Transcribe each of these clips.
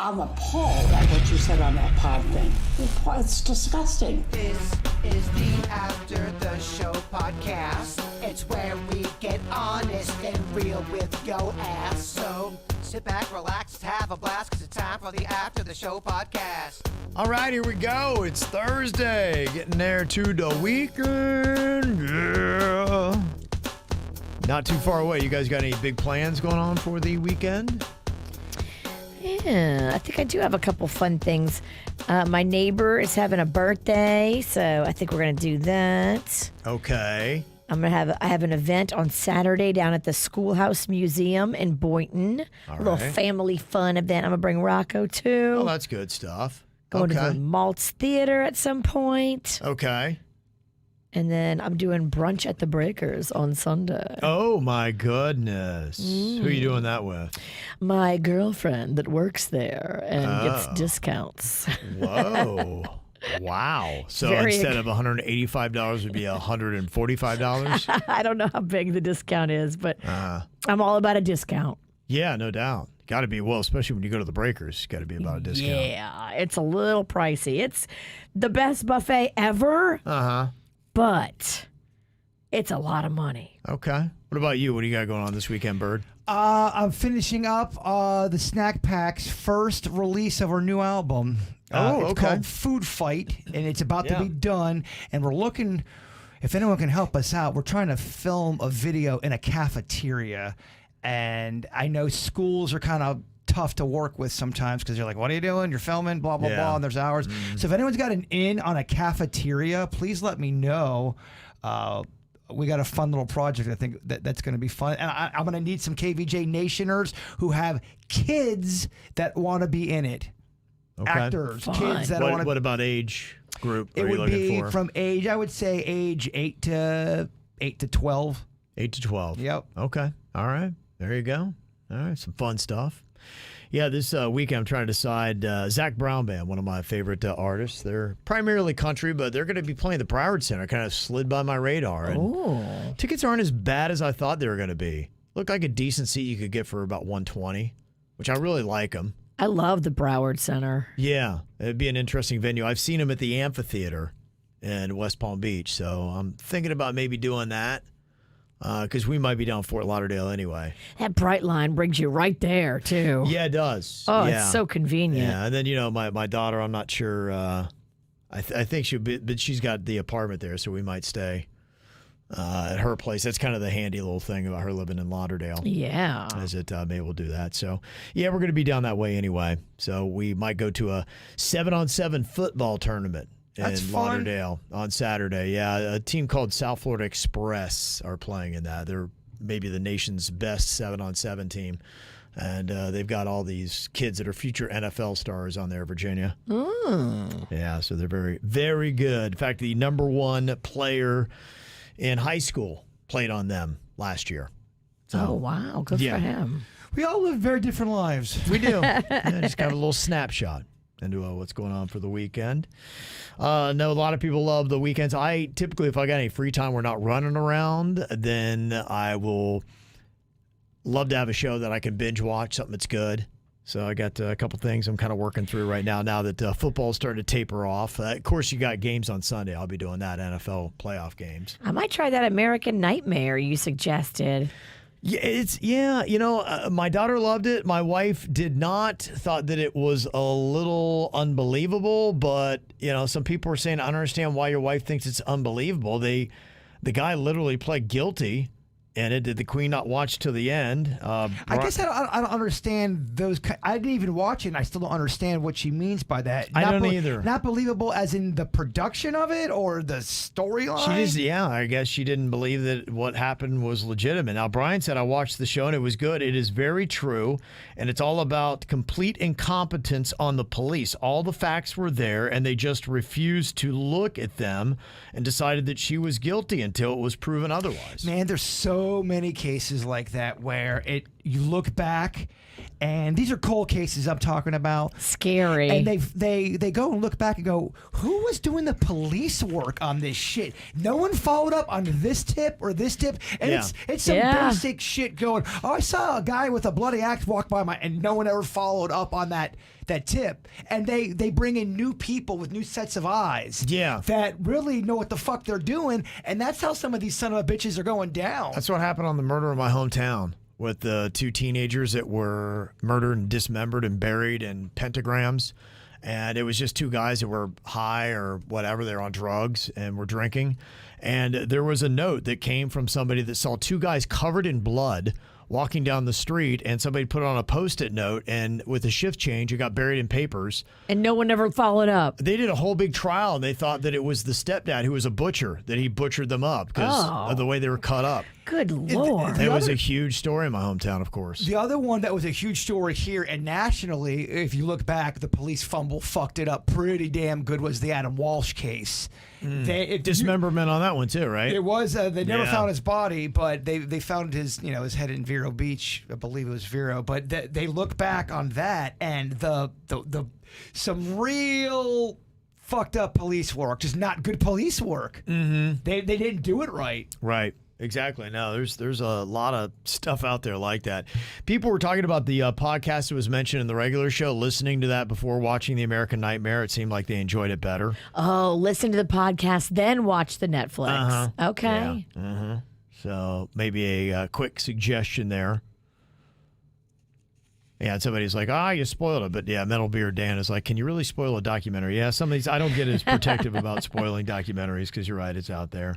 I'm appalled at what you said on that pod thing. It's disgusting. This is the After the Show podcast. It's where we get honest and real with yo ass. So sit back, relax, have a blast, because it's time for the After the Show podcast. All right, here we go. It's Thursday. Getting there to the weekend. Yeah. Not too far away. You guys got any big plans going on for the weekend? Yeah, I think I do have a couple fun things. My neighbor is having a birthday, so I think we're going to do that. Okay. I have an event on Saturday down at the Schoolhouse Museum in Boynton. A little family fun event. I'm going to bring Rocco too. Oh, that's good stuff. Going to the Maltz Theater at some point. Okay. And then I'm doing brunch at the Breakers on Sunday. Oh, my goodness. Who are you doing that with? My girlfriend that works there and gets discounts. Whoa. Wow. So instead of $185, it would be $145? I don't know how big the discount is, but I'm all about a discount. Yeah, no doubt. Got to be, well, especially when you go to the Breakers, it's got to be about a discount. Yeah, it's a little pricey. It's the best buffet ever. But it's a lot of money. Okay. What about you? What do you got going on this weekend, Bird? I'm finishing up the Snack Pack's first release of our new album. It's called Food Fight, and it's about to be done. And we're looking, if anyone can help us out, we're trying to film a video in a cafeteria. And I know schools are kind of tough to work with sometimes because you're like, what are you doing? You're filming, blah, blah, blah, and there's hours. So if anyone's got an in on a cafeteria, please let me know. We got a fun little project. I think that's going to be fun. And I'm going to need some KVJ Nationers who have kids that want to be in it. Okay. Actors, Fun. kids that want to. What about age group It are you would looking be for? from age, I would say age 8 to 12. 8 to 12. Yep. Okay. All right. There you go. All right. Some fun stuff. Yeah, this weekend I'm trying to decide. Zach Brown Band, one of my favorite artists. They're primarily country, but they're going to be playing the Broward Center. Kind of slid by my radar. And tickets aren't as bad as I thought they were going to be. Look like a decent seat you could get for about $120, which I really like them. I love the Broward Center. Yeah, it'd be an interesting venue. I've seen them at the amphitheater in West Palm Beach, so I'm thinking about maybe doing that. Because we might be down Fort Lauderdale anyway. That Bright Line brings you right there, too. Yeah, it does. Oh, yeah. It's so convenient. Yeah, and then, my daughter, I'm not sure. I think she'll be, but she's got the apartment there, so we might stay at her place. That's kind of the handy little thing about her living in Lauderdale. Yeah. Is that maybe we'll do that. So, yeah, we're going to be down that way anyway. So we might go to a 7-on-7 football tournament. That's in fun. Lauderdale on Saturday. Yeah, a team called South Florida Express are playing in that. They're maybe the nation's best 7-on-7 team. And they've got all these kids that are future NFL stars on there, Virginia. Yeah, so they're very, very good. In fact, the number one player in high school played on them last year. So, Oh, wow. Good for him. We all live very different lives. we do. Yeah, just kind of a little snapshot into what's going on for the weekend. No, a lot of people love the weekends. I typically, if I got any free time, we're not running around, then I will love to have a show that I can binge watch, something that's good. So I got a couple things I'm kind of working through right now that football's starting to taper off. Of course, you got games on Sunday. I'll be doing that, NFL playoff games. I might try that American Nightmare you suggested. Yeah, my daughter loved it. My wife did not, thought that it was a little unbelievable, but, some people were saying, I don't understand why your wife thinks it's unbelievable. The guy literally pled guilty in it. Did the Queen not watch till the end? I guess I don't understand those. I didn't even watch it, and I still don't understand what she means by that. I don't either. Not believable as in the production of it or the storyline? I guess she didn't believe that what happened was legitimate. Now, Brian said, I watched the show, and it was good. It is very true, and it's all about complete incompetence on the police. All the facts were there, and they just refused to look at them and decided that she was guilty until it was proven otherwise. Man, there's so many cases like that where you look back, and these are cold cases I'm talking about. Scary. And they go and look back and go, who was doing the police work on this shit? No one followed up on this tip or this tip. And it's some basic shit going, oh, I saw a guy with a bloody axe walk by and no one ever followed up on that tip. And they bring in new people with new sets of eyes that really know what the fuck they're doing. And that's how some of these son of a bitches are going down. That's what happened on the murder in my hometown with the 2 teenagers that were murdered and dismembered and buried in pentagrams. And it was just 2 guys that were high or whatever. They were on drugs and were drinking. And there was a note that came from somebody that saw 2 guys covered in blood walking down the street, and somebody put it on a Post-it note, and with a shift change, it got buried in papers. And no one ever followed up. They did a whole big trial, and they thought that it was the stepdad who was a butcher, that he butchered them up because of the way they were cut up. Good Lord. It was a huge story in my hometown, of course. The other one that was a huge story here and nationally, if you look back, the police fucked it up pretty damn good, was the Adam Walsh case. Dismemberment on that one too, right? It was. They never found his body, but they found his head in Vero Beach. I believe it was Vero. But they look back on that, and the some real fucked up police work, just not good police work. Mm-hmm. They didn't do it right. Right. Exactly. No, there's a lot of stuff out there like that. People were talking about the podcast that was mentioned in the regular show, listening to that before watching The American Nightmare. It seemed like they enjoyed it better. Oh, listen to the podcast, then watch the Netflix. Uh-huh. Okay. Yeah. Mm-hmm. So maybe a quick suggestion there. Yeah, and somebody's like, you spoiled it. But yeah, Metal Beard Dan is like, can you really spoil a documentary? Yeah, some of these, I don't get as protective about spoiling documentaries because you're right, it's out there.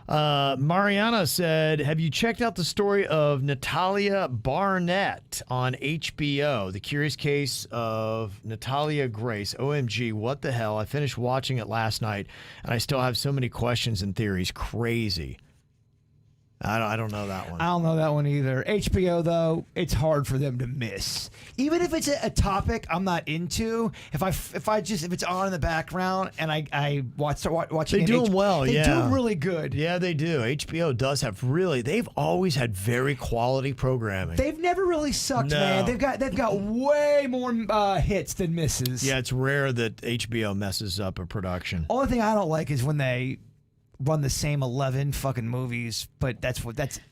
Mariana said, have you checked out the story of Natalia Barnett on HBO? The Curious Case of Natalia Grace. OMG, what the hell? I finished watching it last night, and I still have so many questions and theories. Crazy. I don't know that one. I don't know that one either. HBO, though, it's hard for them to miss. Even if it's a topic I'm not into, if it's on in the background and I start watching they do them well, they do them really good. Yeah, they do. HBO does have they've always had very quality programming. They've never really sucked, man. They've got way more hits than misses. Yeah, it's rare that HBO messes up a production. Only thing I don't like is when they run the same 11 fucking movies, but that's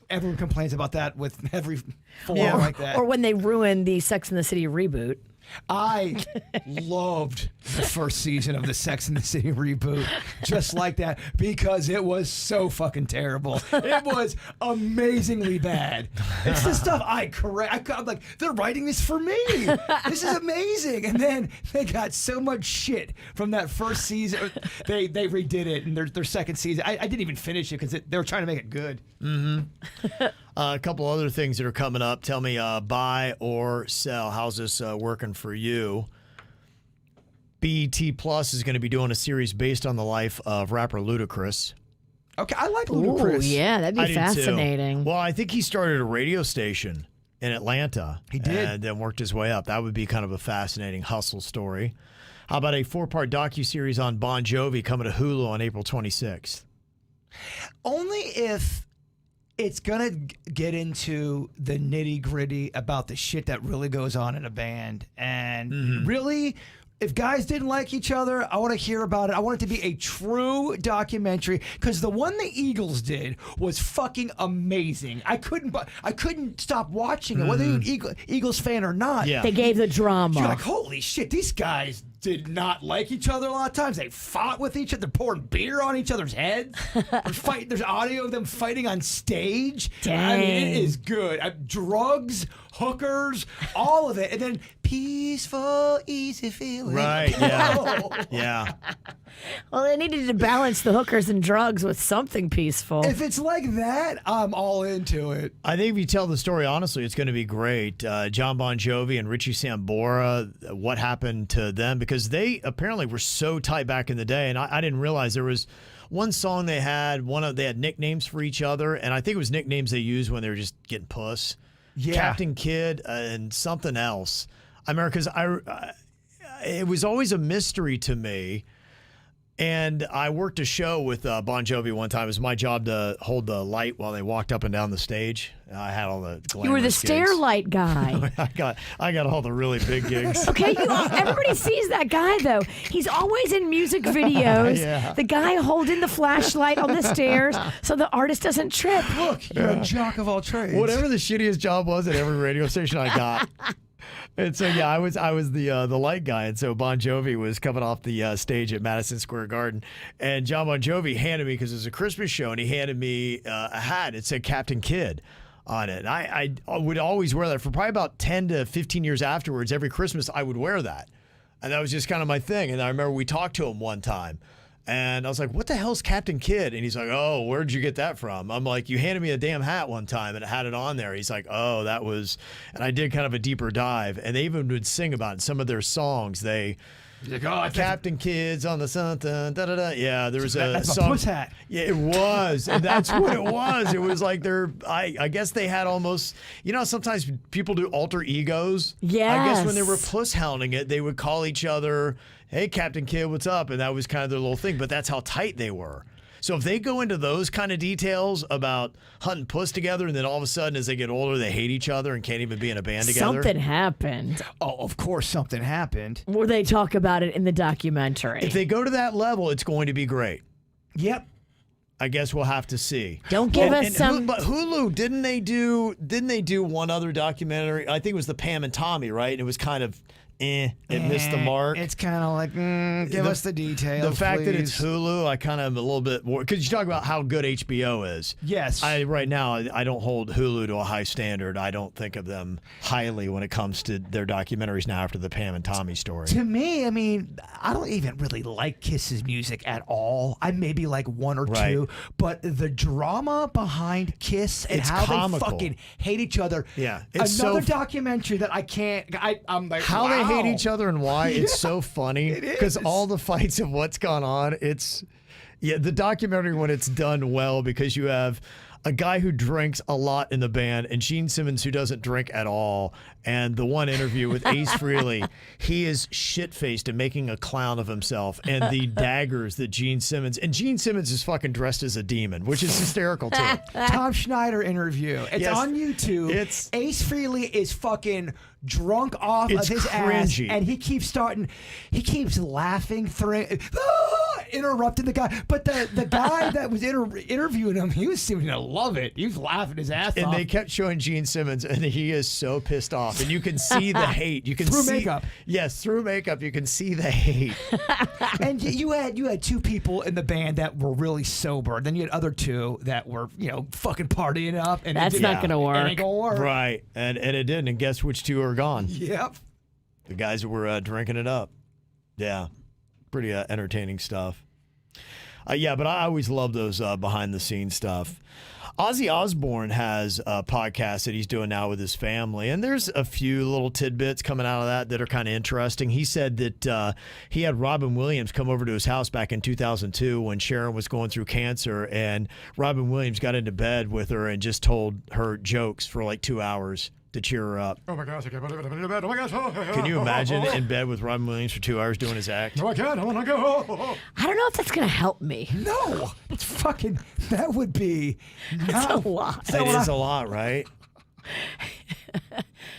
everyone complains about that with every form like that. Or when they ruin the Sex and the City reboot. I loved the first season of the Sex and the City reboot just like that because it was so fucking terrible. It was amazingly bad. It's the stuff I'm like, they're writing this for me. This is amazing. And then they got so much shit from that first season. They redid it in their second season. I didn't even finish it because they were trying to make it good. Mm-hmm. A couple other things that are coming up. Tell me, buy or sell. How's this working for you? BET Plus is going to be doing a series based on the life of rapper Ludacris. Okay, I like Ludacris. Ooh, yeah, that'd be fascinating. Well, I think he started a radio station in Atlanta. He did. And then worked his way up. That would be kind of a fascinating hustle story. How about a 4-part docuseries on Bon Jovi coming to Hulu on April 26th? Only if it's going to get into the nitty-gritty about the shit that really goes on in a band. And really, if guys didn't like each other, I want to hear about it. I want it to be a true documentary because the one the Eagles did was fucking amazing. I couldn't stop watching it, whether you're an Eagles fan or not. Yeah. They gave the drama. You're like, holy shit, these guys did not like each other a lot of times. They fought with each other. They're pouring beer on each other's heads. There's audio of them fighting on stage. Dang. I mean, it is good. Drugs, hookers, all of it. And then peaceful, easy feeling. Right, yeah. Yeah. Well, they needed to balance the hookers and drugs with something peaceful. If it's like that, I'm all into it. I think if you tell the story honestly, it's going to be great. John Bon Jovi and Richie Sambora, what happened to them? Because they apparently were so tight back in the day, and I didn't realize there was one song they had. They had nicknames for each other, and I think it was nicknames they used when they were just getting puss. Yeah. Captain Kidd and something else. I remember because it was always a mystery to me. And I worked a show with Bon Jovi one time. It was my job to hold the light while they walked up and down the stage. I had all the glamorous You were the gigs. stair light guy. I got all the really big gigs. Okay, everybody sees that guy though. He's always in music videos. Yeah. The guy holding the flashlight on the stairs so the artist doesn't trip. Look, you're a jock of all trades. Whatever the shittiest job was at every radio station I got. And so I was the light guy, and so Bon Jovi was coming off the stage at Madison Square Garden, and John Bon Jovi handed me, because it was a Christmas show, and he handed me a hat. It said Captain Kidd on it. And I would always wear that for probably about 10 to 15 years afterwards. Every Christmas I would wear that, and that was just kind of my thing. And I remember we talked to him one time. And I was like, what the hell's Captain Kidd? And he's like, oh, where'd you get that from? I'm like, you handed me a damn hat one time and it had it on there. He's like, oh, that was, and I did kind of a deeper dive. And they even would sing about it in some of their songs. He's like, oh, Captain Kidd's on the sun, da da da. Yeah, there was that's song. a puss hat. Yeah, it was. And that's what it was. It was like I guess they had almost, sometimes people do alter egos. Yes. I guess when they were puss hounding it, they would call each other, hey, Captain Kidd, what's up? And that was kind of their little thing. But that's how tight they were. So if they go into those kind of details about hunting puss together, and then all of a sudden as they get older, they hate each other and can't even be in a band together. Something happened. Oh, of course something happened. Or they talk about it in the documentary. If they go to that level, it's going to be great. Yep. I guess we'll have to see. Don't give us some. But Hulu, didn't they do one other documentary? I think it was the Pam and Tommy, right? And it was kind of it missed the mark. It's kind of like, give us the details. The fact that it's please. Hulu, I kind of am a little bit more, because you talk about how good HBO is. Yes. Right now, I don't hold Hulu to a high standard. I don't think of them highly when it comes to their documentaries now after the Pam and Tommy story. To me, I mean, I don't even really like Kiss's music at all. I maybe like one or two, but the drama behind Kiss and It's how comical. they fucking hate each other. Yeah, it's Another so documentary that I can't. I'm like, How they hate wow. each other and why, it's so funny, because all the fights of what's gone on, the documentary when it's done well, because you have a guy who drinks a lot in the band and Gene Simmons who doesn't drink at all, and the one interview with Ace Frehley, he is shit-faced and making a clown of himself, and the daggers that Gene Simmons is fucking dressed as a demon, which is hysterical too. Tom Schneider interview. It's Yes. on YouTube. Ace Frehley is fucking drunk off of It's his cringy. ass, and he keeps laughing through, interrupting the guy. But the guy that was interviewing him, he was seeming to love it. He was laughing his ass off. And they kept showing Gene Simmons, and he is so pissed off. And you can see the hate. You can Through see makeup. Yes, through makeup, you can see the hate. And you had two people in the band that were really sober. Then you had other two that were fucking partying up. And That's not gonna work. It ain't gonna work. Right, and it didn't. And guess which two are gone? Yep. The guys that were drinking it up. Yeah, pretty entertaining stuff. Yeah, but I always love those behind-the-scenes stuff. Aussie Osborne has a podcast that he's doing now with his family, and there's a few little tidbits coming out of that are kind of interesting. He said that he had Robin Williams come over to his house back in 2002 when Sharon was going through cancer, and Robin Williams got into bed with her and just told her jokes for like 2 hours to cheer her up. Oh my gosh, I can't believe it. I'm in bed. Oh my gosh. Can you imagine in bed with Robin Williams for 2 hours doing his act? No, I can't. I want to go. I don't know if that's going to help me. No, it's fucking. That would be. That's a lot. It is a lot, right?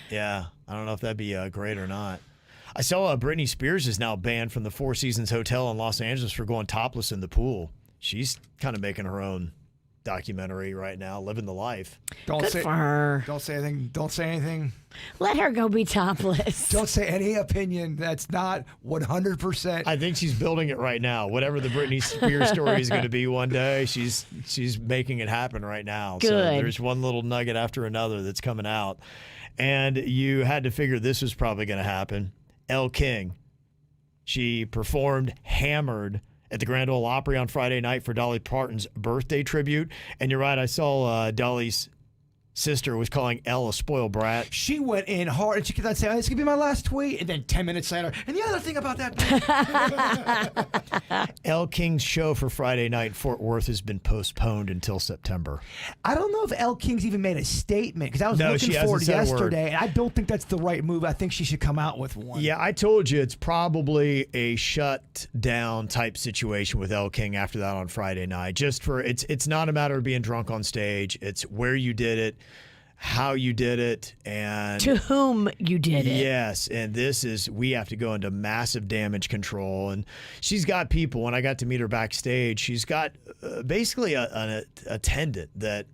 Yeah, I don't know if that'd be great or not. I saw Britney Spears is now banned from the Four Seasons Hotel in Los Angeles for going topless in the pool. She's kind of making her own documentary right now, living the life. Don't Good say for her. Don't say anything. Don't say anything. Let her go be topless. Don't say any opinion that's not 100%. I think she's building it right now. Whatever the Britney Spears story is going to be one day, she's making it happen right now. Good. So there's one little nugget after another that's coming out. And you had to figure this was probably going to happen. Elle King, she performed Hammered at the Grand Ole Opry on Friday night for Dolly Parton's birthday tribute. And you're right, I saw Dolly's sister was calling Elle a spoiled brat. She went in hard, and she kept on saying, "This could be my last tweet," and then 10 minutes later, and the other thing about that. Elle King's show for Friday night in Fort Worth has been postponed until September. I don't know if Elle King's even made a statement, because I was looking she for hasn't it said a word. yesterday, and I don't think that's the right move. I think she should come out with one. Yeah, I told you it's probably a shut down type situation with Elle King after that on Friday night. Just for it's not a matter of being drunk on stage. It's where you did it, how you did it, and To whom you did it. yes, and we have to go into massive damage control. And she's got people. When I got to meet her backstage, she's got basically an attendant that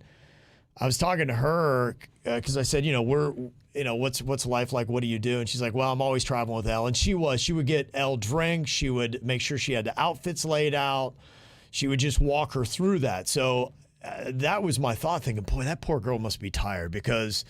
I was talking to her because I said, what's life like? What do you do? And she's like, well, I'm always traveling with Elle. And she would get Elle drinks. She would make sure she had the outfits laid out. She would just walk her through that. So that was my thought, thinking, boy, that poor girl must be tired, because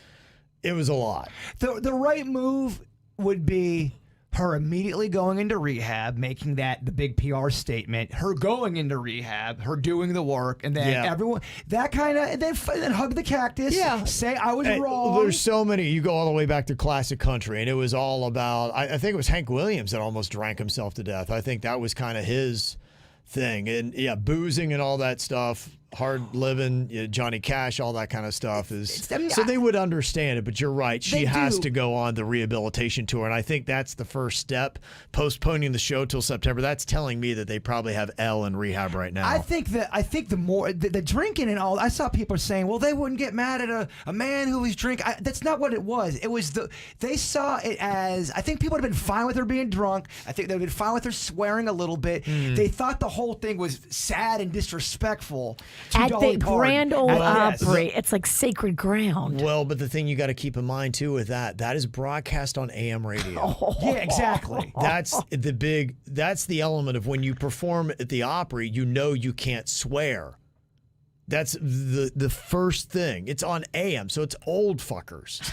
it was a lot. The right move would be her immediately going into rehab, making that the big PR statement, her going into rehab, her doing the work, and then everyone, that kind of, and then hug the cactus, say I was wrong. There's so many. You go all the way back to classic country, and it was all about, I think it was Hank Williams that almost drank himself to death. I think that was kind of his thing. And boozing and all that stuff, hard living, Johnny Cash, all that kind of stuff so they would understand it. But you're right, she has to go on the rehabilitation tour, and I think that's the first step. Postponing the show till September, that's telling me that they probably have Elle in rehab right now. I think the more the drinking and all, I saw people saying, well, they wouldn't get mad at a man who was drinking. That's not what it was. It was they saw it as, I think people would have been fine with her being drunk. I think they would have been fine with her swearing a little bit. They thought the whole thing was sad and disrespectful. At the Grand Ole Opry, it's like sacred ground. Well, but the thing you got to keep in mind too with that is broadcast on AM radio. Yeah, exactly. That's the element of when you perform at the Opry, you can't swear. That's the first thing. It's on AM, so it's old fuckers.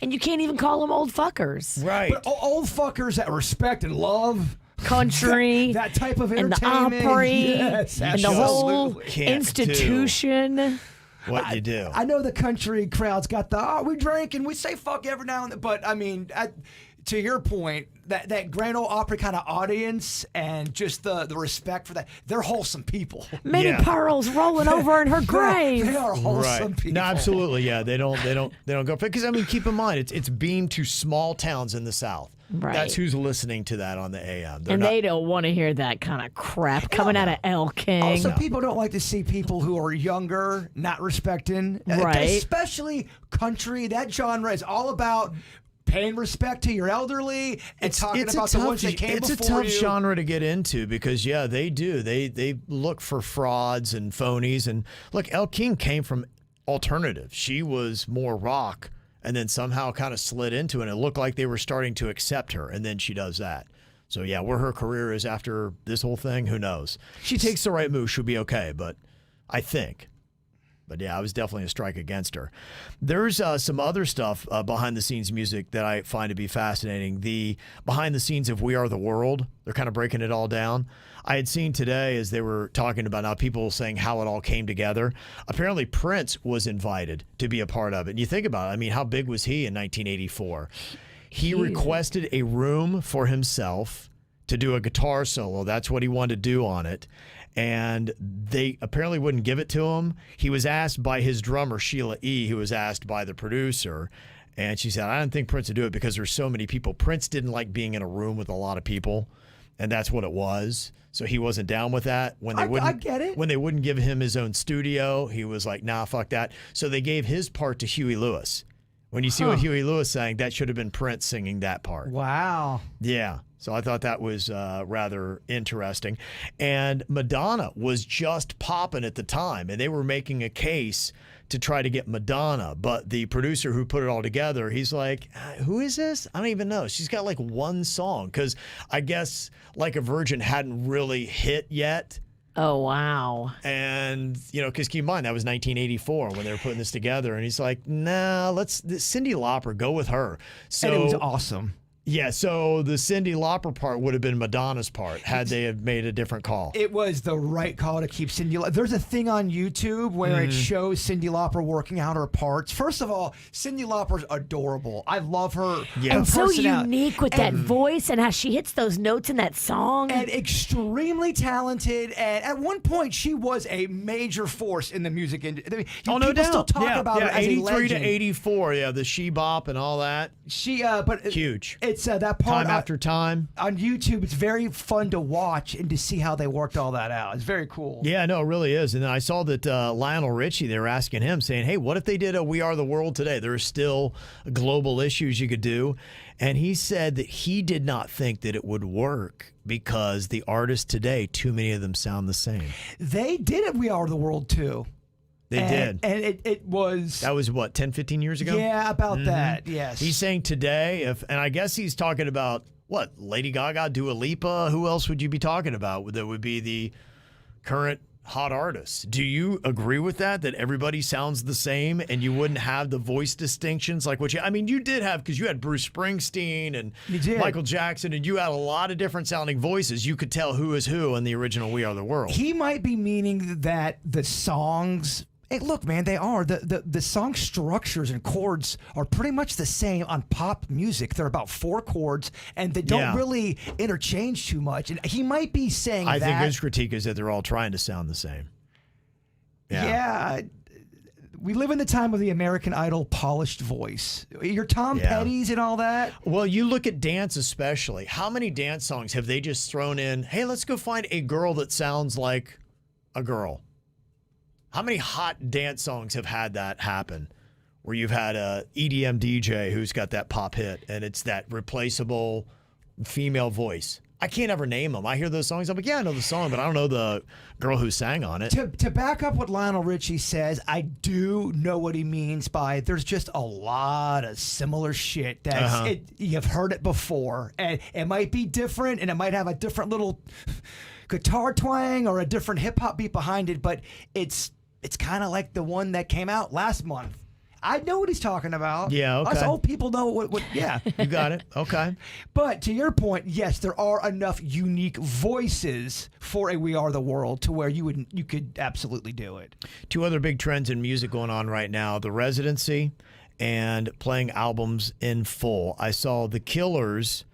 And you can't even call them old fuckers. Right. But old fuckers that respect and love country, that type of and entertainment, the Opry, yes, and the whole institution. What you do. I know the country crowd's got we drink and we say fuck every now and then, but I mean, to your point, that Grand Ole Opry kind of audience and just the respect for that, they're wholesome people. Many pearls rolling over in her grave. They are wholesome people. No, absolutely, yeah. They don't go, because I mean, keep in mind, it's beamed to small towns in the South. Right. That's who's listening to that on the AM. They don't want to hear that kind of crap coming out of Elle King. Also, people don't like to see people who are younger not respecting, right? Especially country. That genre is all about paying respect to your elderly and talking about the ones that came before you. It's a tough genre to get into, because they do. They look for frauds and phonies. And look, Elle King came from alternative. She was more rock, and then somehow kind of slid into it. It looked like they were starting to accept her, and then she does that. So, where her career is after this whole thing, who knows? She takes the right move, she'll be okay, but I think. But, I was definitely a strike against her. There's some other stuff behind-the-scenes music that I find to be fascinating. The behind-the-scenes of We Are the World, they're kind of breaking it all down. I had seen today, as they were talking about now, people saying how it all came together. Apparently, Prince was invited to be a part of it. And you think about it, I mean, how big was he in 1984? He requested a room for himself to do a guitar solo. That's what he wanted to do on it. And they apparently wouldn't give it to him. He was asked by his drummer, Sheila E., who was asked by the producer. And she said, I didn't think Prince would do it because there's so many people. Prince didn't like being in a room with a lot of people. And that's what it was. So he wasn't down with that. When they wouldn't, I get it. When they wouldn't give him his own studio, he was like, nah, fuck that. So they gave his part to Huey Lewis. When you see what Huey Lewis sang, that should have been Prince singing that part. Wow. Yeah. So I thought that was rather interesting. And Madonna was just popping at the time, and they were making a case to try to get Madonna. But the producer who put it all together, he's like, who is this? I don't even know. She's got like one song, because I guess Like a Virgin hadn't really hit yet. Oh, wow. And, because keep in mind, that was 1984 when they were putting this together. And he's like, nah, let's Cyndi Lauper, go with her. So, And it was awesome. Yeah, so the Cyndi Lauper part would have been Madonna's part had they have made a different call. It was the right call to keep Cyndi Lauper. There's a thing on YouTube where it shows Cyndi Lauper working out her parts. First of all, Cyndi Lauper's adorable. I love her. Yeah. And so unique with that voice and how she hits those notes in that song. And extremely talented. And at one point, she was a major force in the music industry. No People doubt. still talk about her as a 83 legend. to 84, the She Bop and all that. But Huge. It's that part Time after time. on YouTube. It's very fun to watch and to see how they worked all that out. It's very cool. Yeah, no, it really is. And then I saw that Lionel Richie, they were asking him, saying, hey, what if they did a We Are the World today? There are still global issues you could do. And he said that he did not think that it would work because the artists today, too many of them sound the same. They did it. We Are the World too. They did. And it was... That was, what, 10, 15 years ago? Yeah, about that, yes. He's saying today, and I guess he's talking about, what, Lady Gaga, Dua Lipa? Who else would you be talking about that would be the current hot artists? Do you agree with that everybody sounds the same and you wouldn't have the voice distinctions like what you... I mean, you did have, because you had Bruce Springsteen and Michael Jackson, and you had a lot of different sounding voices. You could tell who is who in the original We Are the World. He might be meaning that the songs... Hey, look, man, they are. The song structures and chords are pretty much the same on pop music. They're about 4 chords, and they don't really interchange too much. And he might be saying I think his critique is that they're all trying to sound the same. Yeah. We live in the time of the American Idol polished voice. Your Tom Petty's and all that. Well, you look at dance especially. How many dance songs have they just thrown in, hey, let's go find a girl that sounds like a girl? How many hot dance songs have had that happen where you've had a EDM DJ who's got that pop hit and it's that replaceable female voice? I can't ever name them. I hear those songs. I'm like, yeah, I know the song, but I don't know the girl who sang on it. To back up what Lionel Richie says, I do know what he means by there's just a lot of similar shit that you've heard it before. And it might be different and it might have a different little guitar twang or a different hip hop beat behind it, but it's kind of like the one that came out last month. I know what he's talking about. Yeah, okay. Us old people know what yeah. You got it. Okay. But to your point, yes, there are enough unique voices for a We Are the World to where you could absolutely do it. 2 other big trends in music going on right now, the residency and playing albums in full. I saw the Killers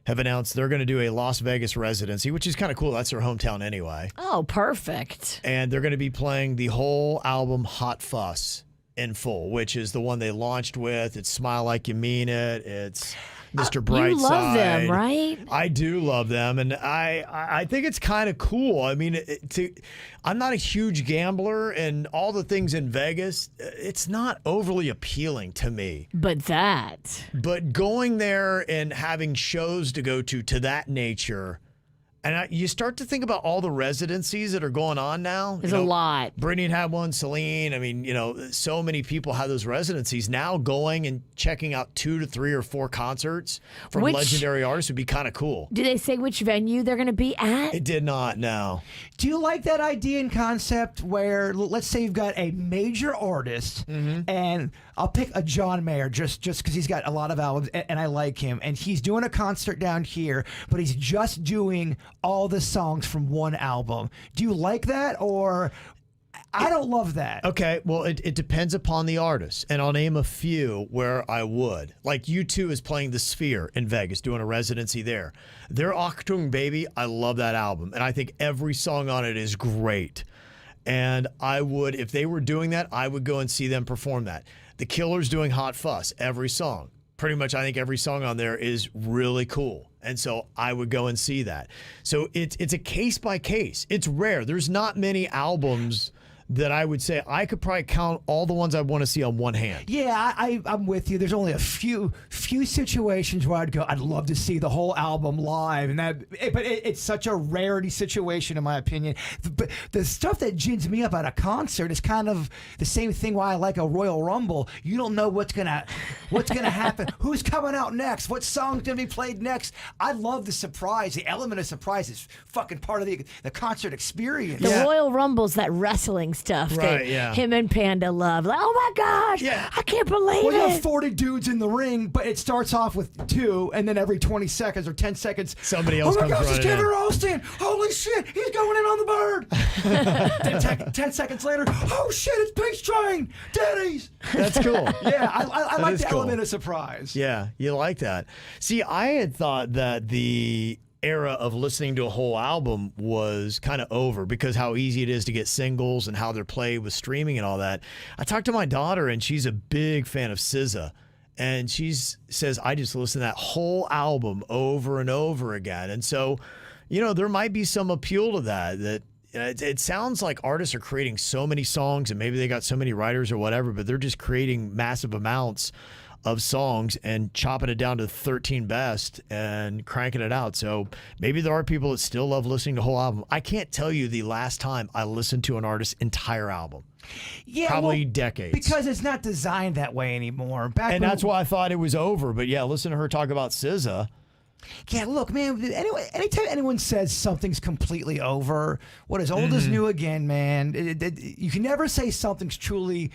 have announced they're going to do a Las Vegas residency, which is kind of cool. That's their hometown anyway. Oh, perfect. And they're going to be playing the whole album Hot Fuss in full, which is the one they launched with. It's Smile Like You Mean It. It's Mr. Brightside. You love them, right? I do love them, and I think it's kind of cool. I mean, I'm not a huge gambler, and all the things in Vegas, it's not overly appealing to me. But going there and having shows to go to that nature, and you start to think about all the residencies that are going on now. There's a lot. Brittany had one, Celine. I mean, so many people have those residencies. Now going and checking out 2 to 3 or 4 concerts from legendary artists would be kind of cool. Do they say which venue they're going to be at? It did not, no. Do you like that idea and concept where, let's say you've got a major artist, and I'll pick a John Mayer just because he's got a lot of albums and I like him, and he's doing a concert down here, but he's just doing all the songs from one album. Do you like that, or... I don't love that. Okay, well, it depends upon the artist, and I'll name a few where I would. Like U2 is playing the Sphere in Vegas, doing a residency there. Their Achtung Baby, I love that album, and I think every song on it is great. And I would, if they were doing that, I would go and see them perform that. The Killers doing Hot Fuss, every song. Pretty much, I think every song on there is really cool. And so I would go and see that. So it's a case by case. It's rare. There's not many albums that I would say I could probably count all the ones I want to see on one hand. Yeah, I'm with you. There's only a few situations where I'd go, I'd love to see the whole album live, but it's such a rarity situation in my opinion. But the stuff that gins me up at a concert is kind of the same thing why I like a Royal Rumble. You don't know what's gonna happen, who's coming out next, what song's gonna be played next. I love the surprise. The element of surprise is fucking part of the concert experience. The Royal Rumble's that wrestling stuff Right, that yeah. him and Panda love. Like, oh my gosh, Yeah. I can't believe Well, you have it. 40 dudes in the ring, but it starts off with 2, and then every 20 seconds or 10 seconds, Somebody else oh my comes gosh, it's running Kevin in. Ralston. Holy shit, he's going in on the bird. 10 seconds later, oh shit, it's Peace Train. Daddies. That's cool. Yeah, I like is the cool. element of surprise. Yeah, you like that. See, I had thought that the era of listening to a whole album was kind of over because how easy it is to get singles and how they're played with streaming and all that. I talked to my daughter, and she's a big fan of SZA. And she says, I just listen to that whole album over and over again. And so, there might be some appeal to that it sounds like artists are creating so many songs, and maybe they got so many writers or whatever, but they're just creating massive amounts of songs and chopping it down to 13 best and cranking it out. So maybe there are people that still love listening to the whole album. I can't tell you the last time I listened to an artist's entire album. Yeah, Probably decades. Because it's not designed that way anymore. And that's why I thought it was over. But yeah, listen to her talk about SZA. Yeah, look, man, anytime anyone says something's completely over, what is old is new again, man. You can never say something's truly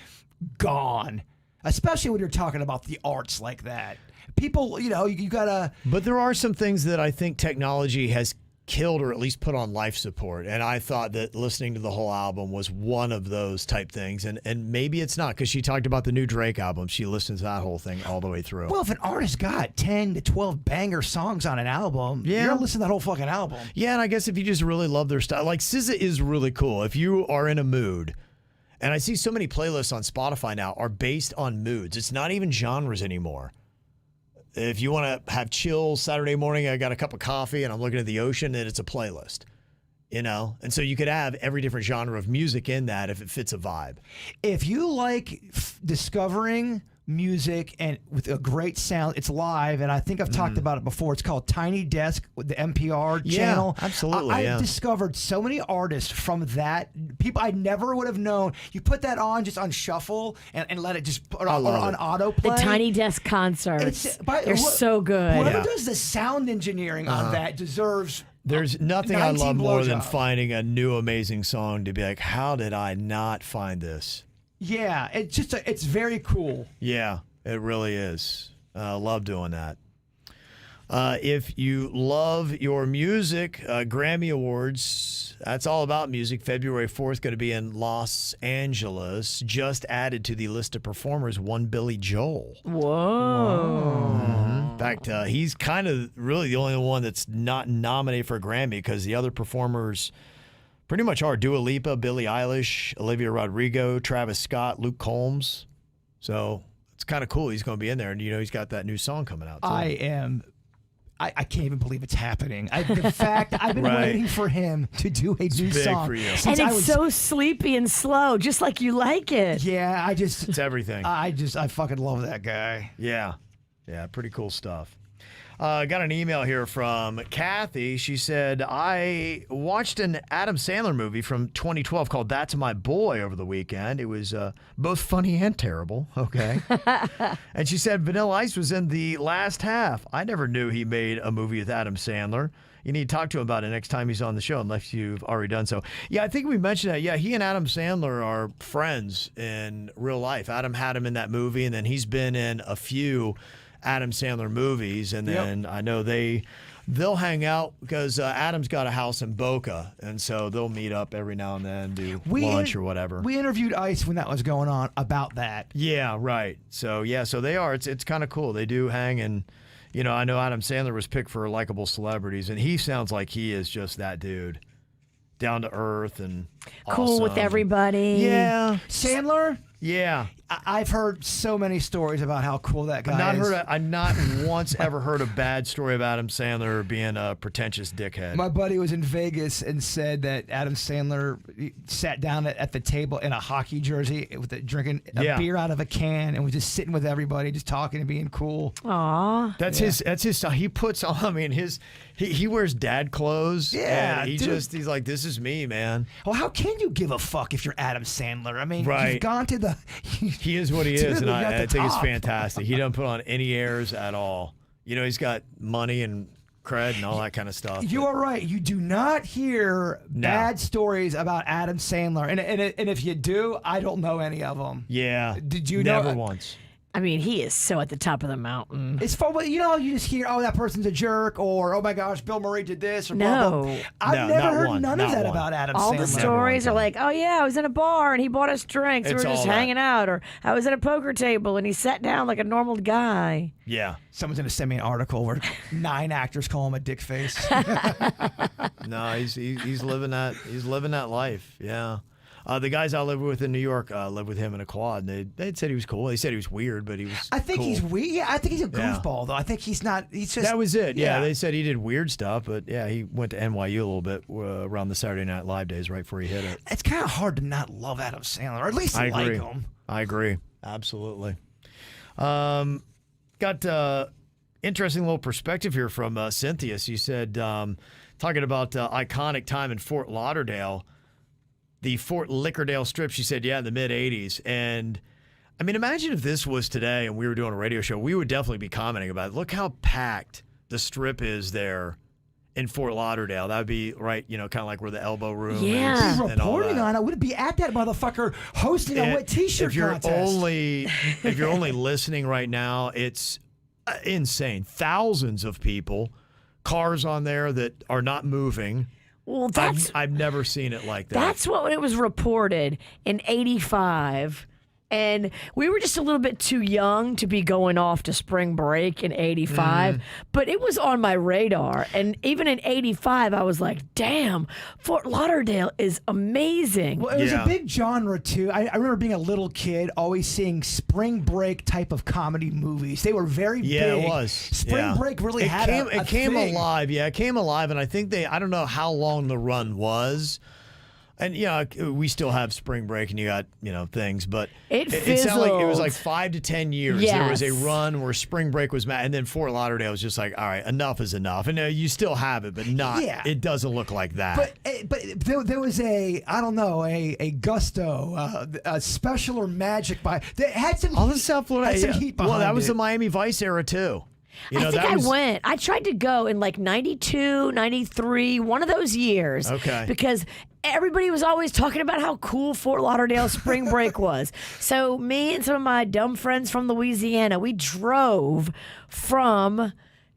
gone, especially when you're talking about the arts like that. People, you gotta... But there are some things that I think technology has killed or at least put on life support. And I thought that listening to the whole album was one of those type things. And maybe it's not, because she talked about the new Drake album. She listens to that whole thing all the way through. Well, if an artist got 10 to 12 banger songs on an album, you're going to listen to that whole fucking album. Yeah, and I guess if you just really love their style, like SZA is really cool. If you are in a mood, and I see so many playlists on Spotify now are based on moods. It's not even genres anymore. If you want to have chill Saturday morning, I got a cup of coffee and I'm looking at the ocean, and it's a playlist, And so you could have every different genre of music in that if it fits a vibe. If you like discovering music and with a great sound, it's live, and I think I've talked about it before. It's called Tiny Desk with the NPR channel. Absolutely. I've discovered so many artists from that. People I never would have known. You put that on just on shuffle and let it just put on autoplay. The Tiny Desk concerts. They're so good. Whoever does the sound engineering on that deserves. There's nothing I 19 love more than blowjob. finding a new amazing song to be like, how did I not find this? Yeah, it's very cool. Yeah, it really is. Love doing that. If you love your music, Grammy Awards, that's all about music. February 4th, going to be in Los Angeles. Just added to the list of performers, one Billy Joel. Whoa. In fact, he's kind of really the only one that's not nominated for a Grammy, because the other performers pretty much are Dua Lipa, Billie Eilish, Olivia Rodrigo, Travis Scott, Luke Combs. So it's kind of cool. He's going to be in there, and he's got that new song coming out too. I can't even believe it's happening. In fact, I've been waiting for him to do a new big song. for you. And it's so sleepy and slow, just like you like it. Yeah, It's everything. I fucking love that guy. Yeah, pretty cool stuff. Got an email here from Kathy. She said, I watched an Adam Sandler movie from 2012 called That's My Boy over the weekend. It was both funny and terrible. Okay. And she said Vanilla Ice was in the last half. I never knew he made a movie with Adam Sandler. You need to talk to him about it next time he's on the show, unless you've already done so. Yeah, I think we mentioned that. Yeah, he and Adam Sandler are friends in real life. Adam had him in that movie, and then he's been in a few Adam Sandler movies, and then I know they'll hang out because Adam's got a house in Boca, and so they'll meet up every now and then, do lunch or whatever. We interviewed Ice when that was going on about that. Yeah, right. So so they are. It's kind of cool. They do hang, and I know Adam Sandler was picked for likable celebrities, and he sounds like he is just that dude, down to earth and cool with awesome. everybody. Yeah, Sandler. Yeah. I've heard so many stories about how cool that guy is. I've not once ever heard a bad story of Adam Sandler being a pretentious dickhead. My buddy was in Vegas and said that Adam Sandler sat down at the table in a hockey jersey drinking a beer out of a can and was just sitting with everybody, just talking and being cool. Aw. That's his style. He puts on, he wears dad clothes. Yeah, and he's like, this is me, man. Well, how can you give a fuck if you're Adam Sandler? You've gone to the... He is what he is, and I think it's top. fantastic. He doesn't put on any airs at all. He's got money and cred and all that kind of stuff. You are right. You do not hear bad stories about Adam Sandler. And if you do, I don't know any of them. Yeah. Did you Never know? once. I mean, he is so at the top of the mountain. It's fun. You know, you just hear, oh, that person's a jerk, or oh my gosh, Bill Murray did this, or blah, blah. No. I've No, never not heard one, none of not that one. about Adam All Sandler. the stories are like, oh yeah, I was in a bar and he bought us drinks. It's We were just all that. hanging out, or I was at a poker table and he sat down like a normal guy. Yeah. Someone's going to send me an article where 9 actors call him a dick face. No, he's living that life. Yeah. The guys I live with in New York live with him in a quad. They said he was cool. They said he was weird, but he was. I think cool. he's weird. Yeah, I think he's a Yeah. goofball, though. I think he's not. He's just. That was it. Yeah, they said he did weird stuff, but yeah, he went to NYU a little bit around the Saturday Night Live days, right before he hit it. It's kind of hard to not love Adam Sandler, or at least I like agree. him. I agree. Absolutely. Got interesting little perspective here from Cynthia. She said, talking about iconic time in Fort Lauderdale, the Fort Lickerdale Strip. She said, yeah, in the mid 80s. And I mean, imagine if this was today and we were doing a radio show, we would definitely be commenting about it. Look how packed the strip is there in Fort Lauderdale. That would be right, kind of like where the elbow room Yeah. is. Be and all reporting that. on it. Would be at that motherfucker hosting a wet T-shirt if you're contest. if you're only listening right now, it's insane. Thousands of people, cars on there that are not moving. Well, that's I've never seen it like that. That's what it was reported in '85. And we were just a little bit too young to be going off to spring break in '85, but it was on my radar. And even in '85, I was like, damn, Fort Lauderdale is amazing. Well, it was Yeah. a big genre, too. I remember being a little kid always seeing spring break type of comedy movies. They were very big. It was. Spring Yeah. break really it had came, a it came thing. alive. Yeah, it came alive, and I think I don't know how long the run was. And we still have spring break, and you got things, but It sounded like it was fizzled. like 5 to 10 years. There was a Yes. run where spring break was mad, and then Fort Lauderdale was just like, all right, enough is enough. And you still have it, but not. Yeah. It doesn't look like that. But there was a gusto, a special or magic by. They had some. All the South Florida, had some heat behind well, that was it. the Miami Vice era too. I think I went. I tried to go in like 92, 93, one of those years. Okay. Because everybody was always talking about how cool Fort Lauderdale spring break was. So me and some of my dumb friends from Louisiana, we drove from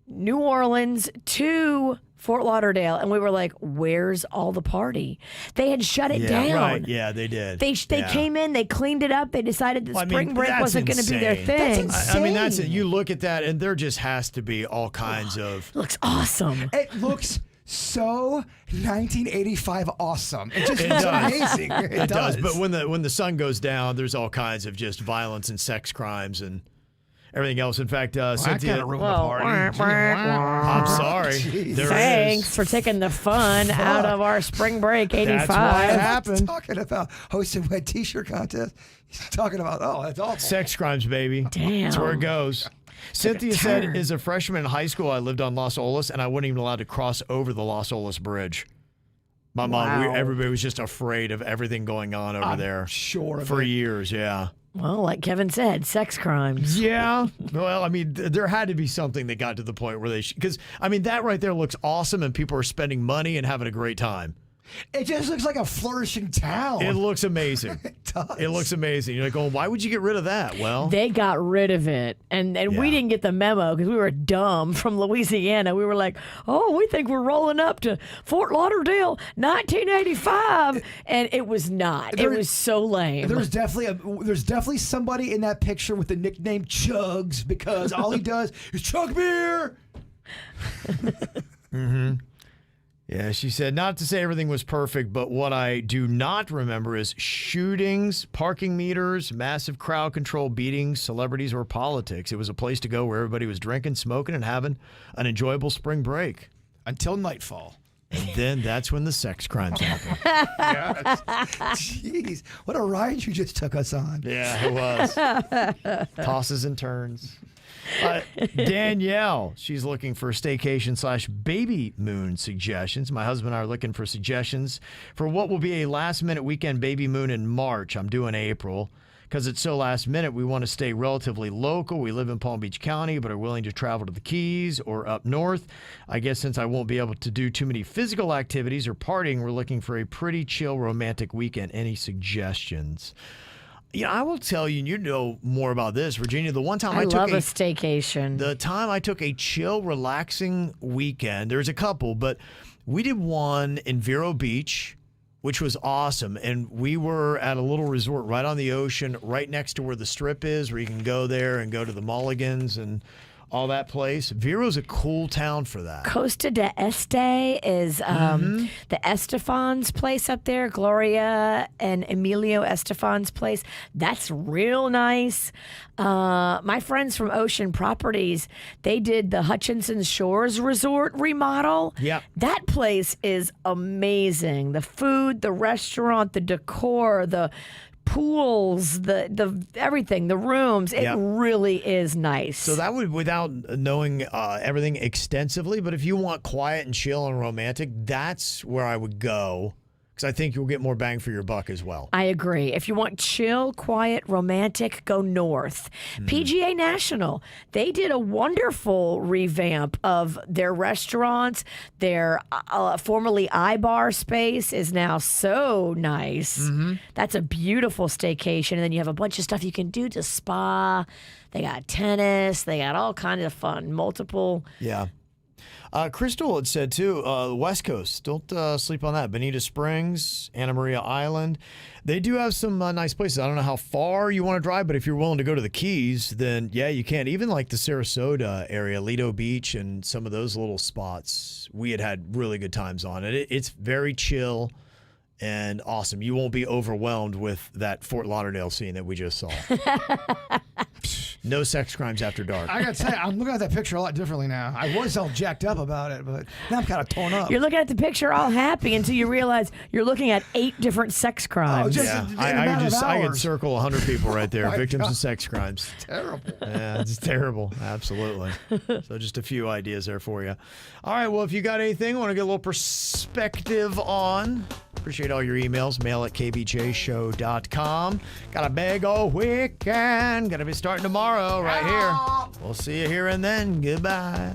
New Orleans to Fort Lauderdale, and we were like, where's all the party? They had shut it down. Right. Yeah, they did. They Yeah. came in, they cleaned it up, they decided that Well, I mean, spring break that's wasn't going to be their insane. thing. That's I mean, that's it. insane. You look at that, and there just has to be all kinds of. Looks awesome. It looks so 1985 awesome. It just It looks does. amazing. It does. But when the sun goes down, there's all kinds of just violence and sex crimes and everything else. In fact, I Cynthia, kind of ruined the Well, party. I'm sorry. Jeez. There Thanks is. for taking the fun out of our spring break That's why it 85. happened. He's talking about hosting wet T-shirt contest. He's talking about that's awful. Sex crimes, baby. Damn. That's where it goes. Cynthia said, turn. as a freshman in high school, I lived on Los Olas, and I wasn't even allowed to cross over the Los Olas Bridge. My mom, Wow. everybody was just afraid of everything going on over there Sure. of for it. years, yeah. Well, like Kevin said, sex crimes. Yeah. Well, I mean, there had to be something that got to the point where because, I mean, that right there looks awesome, and people are spending money and having a great time. It just looks like a flourishing town. It looks amazing. It does. It looks amazing. You're like, going, why would you get rid of that? Well, They got rid of it. And we Yeah. didn't get the memo because we were dumb from Louisiana. We were like, oh, we think we're rolling up to Fort Lauderdale 1985. And it was not. There- it was so lame. There's definitely somebody in that picture with the nickname Chugs because all he does is chug beer. yeah, she said, not to say everything was perfect, but what I do not remember is shootings, parking meters, massive crowd control, beatings, celebrities, or politics. It was a place to go where everybody was drinking, smoking, and having an enjoyable spring break. Until nightfall. And then that's when the sex crimes happened. Jeez, what a ride you just took us on. Yeah, it was. Tosses and turns. Danielle, she's looking for staycation/baby moon suggestions. My husband and I are looking for suggestions for what will be a last-minute weekend baby moon in March. I'm due in April. because it's so last minute, we want to stay relatively local. We live in Palm Beach County, but are willing to travel to the Keys or up north. I guess since I won't be able to do too many physical activities or partying, we're looking for a pretty chill, romantic weekend. Any suggestions? Yeah, I will tell you, and you know more about this, Virginia. The one time I took love a staycation. The time I took a chill, relaxing weekend, there's a couple, but we did one in Vero Beach, which was awesome. And we were at a little resort right on the ocean, right next to where the Strip is, where you can go there and go to the Mulligans and all that place. Vero's a cool town for that. Costa de Este is the Estefan's place up there. Gloria and Emilio Estefan's place. That's real nice. My friends from Ocean Properties, they did the Hutchinson Shores Resort remodel. Yep. That place is amazing. The food, the restaurant, the decor, the pools, the everything, the rooms, it really is nice. So that would, without knowing everything extensively, but if you want quiet and chill and romantic, that's where I would go, because I think you'll get more bang for your buck as well. I agree. If you want chill, quiet, romantic, go north. PGA National, they did a wonderful revamp of their restaurants. Their formerly iBar space is now so nice. That's a beautiful staycation. And then you have a bunch of stuff you can do to spa. They got tennis. They got all kinds of fun. Multiple. Yeah. Crystal had said, too, the West Coast. Don't sleep on that. Bonita Springs, Anna Maria Island. They do have some nice places. I don't know how far you want to drive, but if you're willing to go to the Keys, then, yeah, you can. Even like the Sarasota area, Lido Beach, and some of those little spots, we had really good times on it. It's very chill and awesome. You won't be overwhelmed with that Fort Lauderdale scene that we just saw. No sex crimes after dark. I gotta say, I'm looking at that picture a lot differently now. I was all jacked up about it, but now I'm kind of torn up. You're looking at the picture all happy until you realize you're looking at 8 different sex crimes. I could circle 100 people right there, victims of sex crimes. It's terrible. Yeah, it's terrible. Absolutely. So just a few ideas there for you. All right, well, if you got anything, want to get a little perspective on, appreciate all your emails. Mail at kvjshow.com. Got a big old weekend. Gonna be starting tomorrow right here. We'll see you here and then. Goodbye.